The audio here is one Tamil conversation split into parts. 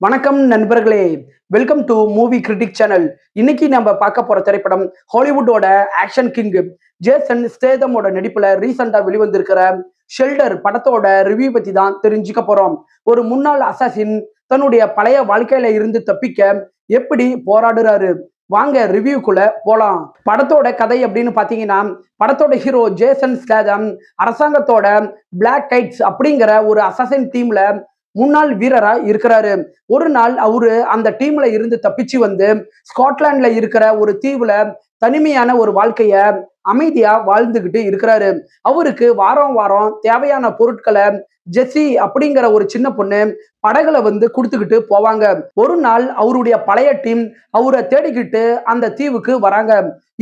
வணக்கம் நண்பர்களே. Welcome to movie critic channel. இன்னைக்கு நம்ம பார்க்க போற திரைப்படம் ஹாலிவுட்டோட ஆக்ஷன் கிங் ஜேசன் ஸ்டேதமோட நடிப்புல ரீசெண்டா வெளிவந்திருக்கிற ஷெல்டர் படத்தோட ரிவ்யூ பத்தி தான் தெரிஞ்சுக்க போறோம். ஒரு முன்னாள் அசாசின் தன்னுடைய பழைய வாழ்க்கையில இருந்து தப்பிக்க எப்படி போராடுறாரு, வாங்க ரிவ்யூக்குள்ள போலாம். படத்தோட கதை அப்படின்னு பாத்தீங்கன்னா, படத்தோட ஹீரோ ஜேசன் ஸ்டேதம் அரசாங்கத்தோட பிளாக் கைட்ஸ் அப்படிங்கிற ஒரு அசாசின் டீம்ல முன்னாள் வீரரா இருக்கிறாரு. ஒரு நாள் அவரு அந்த டீம்ல இருந்து தப்பிச்சு வந்து ஸ்காட்லாண்ட்ல இருக்கிற ஒரு தீவுல தனிமையான ஒரு வாழ்க்கைய அமைதியா வாழ்ந்துகிட்டு இருக்கிறாரு. அவருக்கு வாரம் வாரம் தேவையான பொருட்களை ஜெஸ்ஸி அப்படிங்கிற ஒரு சின்ன பொண்ணு படகுல வந்து கொடுத்துக்கிட்டு போவாங்க. ஒரு நாள் அவருடைய பழைய டீம் அவரை தேடிக்கிட்டு அந்த தீவுக்கு வராங்க.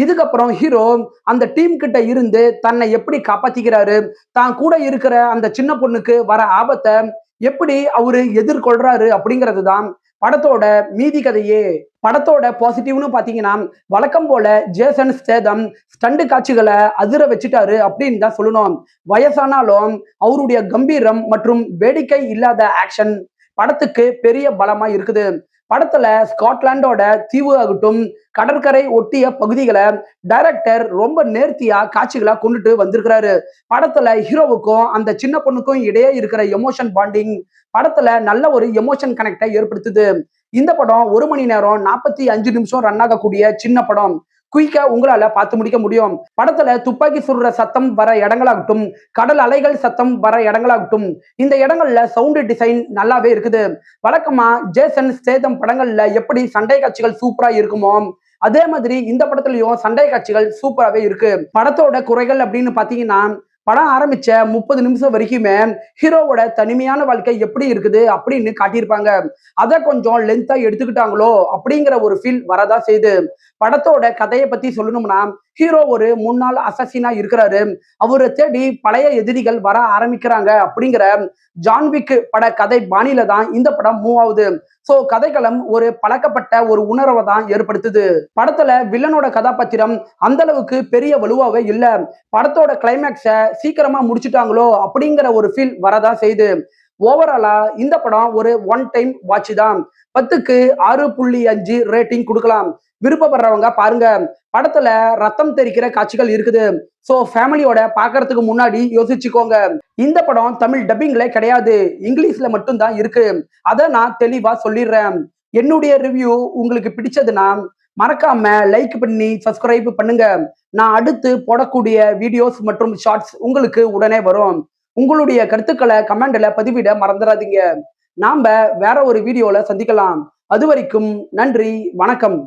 இதுக்கப்புறம் ஹீரோ அந்த டீம் கிட்ட இருந்து தன்னை எப்படி காப்பாத்திக்கிறாரு, தான் கூட இருக்கிற அந்த சின்ன பொண்ணுக்கு வர ஆபத்தை எப்படி அவரு எதிர்கொள்றாரு அப்படிங்கிறது தான் படத்தோட மீதி கதையே. படத்தோட பாசிட்டிவ்னு பாத்தீங்கன்னா, வழக்கம் போல ஜேசன் ஸ்டேதம் ஸ்டண்ட் காட்சிகளை அதிர வச்சுட்டாரு அப்படின்னு தான் சொல்லணும். வயசானாலும் அவருடைய கம்பீரம் மற்றும் வேடிக்கை இல்லாத ஆக்ஷன் படத்துக்கு பெரிய பலமா இருக்குது. படத்துல ஸ்காட்லாண்டோட தீவு ஆகட்டும், கடற்கரை ஒட்டிய பகுதிகளை டைரக்டர் ரொம்ப நேர்த்தியா காட்சிகளா கொண்டுட்டு வந்திருக்கிறாரு. படத்துல ஹீரோவுக்கும் அந்த சின்ன பொண்ணுக்கும் இடையே இருக்கிற எமோஷன் பாண்டிங் படத்துல நல்ல ஒரு எமோஷன் கனெக்டை ஏற்படுத்துது. இந்த படம் 1 மணி நேரம் 45 நிமிஷம் ரன் ஆகக்கூடிய சின்ன படம். குயிக்கா உங்களால பார்த்து முடிக்க முடியும். படத்துல துப்பாக்கி சுடுற சத்தம் வர இடங்களாகட்டும், கடல் அலைகள் சத்தம் வர இடங்களாகட்டும், இந்த இடங்கள்ல சவுண்ட் டிசைன் நல்லாவே இருக்குது. வழக்கமா ஜேசன் ஸ்டேதம் படங்கள்ல எப்படி சண்டை காட்சிகள் சூப்பரா இருக்குமோ, அதே மாதிரி இந்த படத்துலயும் சண்டை காட்சிகள் சூப்பராகவே இருக்கு. படத்தோட குறைகள் அப்படின்னு பாத்தீங்கன்னா, படம் ஆரம்பிச்ச 30 நிமிஷம் வரைக்குமே ஹீரோவோட தனிமையான வாழ்க்கை எப்படி இருக்குது அப்படின்னு காட்டியிருப்பாங்க. அதை கொஞ்சம் லென்த்தா எடுத்துக்கிட்டாங்களோ அப்படிங்கிற ஒரு ஃபீல் வரதா செய்யுது. படத்தோட கதையை பத்தி சொல்லணும்னா, ஹீரோ ஒரு முன்னாள் அசசினா இருக்கிறாரு. அவரை தேடி பழைய எதிரிகள் வர ஆரம்பிக்கிறாங்க அப்படிங்கிற ஜான்விக் பட கதை பாணியில தான் இந்த படம் மூவ் ஆகுது. சோ கதைக்களம் ஒரு பழக்கப்பட்ட ஒரு உணர்வை தான் ஏற்படுத்துது. படத்துல வில்லனோட கதாபாத்திரம் அந்த அளவுக்கு பெரிய வலுவாவே இல்ல. படத்தோட கிளைமேக்ஸ சீக்கிரமா முடிச்சுட்டாங்களோ அப்படிங்கிற ஒரு ஃபீல் வரதான் செய்யுது. ஓவராலா இந்த படம் ஒரு ஒன் டைம் வாட்ச் தான். 10க்கு 6.5 ரேட்டிங் கொடுக்கலாம். விருப்பப்படுறவங்க பாருங்க. படத்துல ரத்தம் தெரிக்கிற காட்சிகள் இருக்குது. சோ ஃபேமிலியோட பாக்குறதுக்கு முன்னாடி யோசிச்சுக்கோங்க. இந்த படம் தமிழ் டப்பிங்ல கிடையாது, இங்கிலீஷ்ல மட்டும் தான் இருக்கு. அதை நான் தெளிவா சொல்லிடுறேன். என்னுடைய ரிவ்யூ உங்களுக்கு பிடிச்சதுன்னா மறக்காம லைக் பண்ணி சப்ஸ்கிரைப் பண்ணுங்க. நான் அடுத்து போடக்கூடிய வீடியோஸ் மற்றும் ஷார்ட்ஸ் உங்களுக்கு உடனே வரும். உங்களுடைய கருத்துக்களை கமெண்ட்ல பதிவிட மறந்துடாதீங்க. நாம வேற ஒரு வீடியோல சந்திக்கலாம். அது வரைக்கும் நன்றி, வணக்கம்.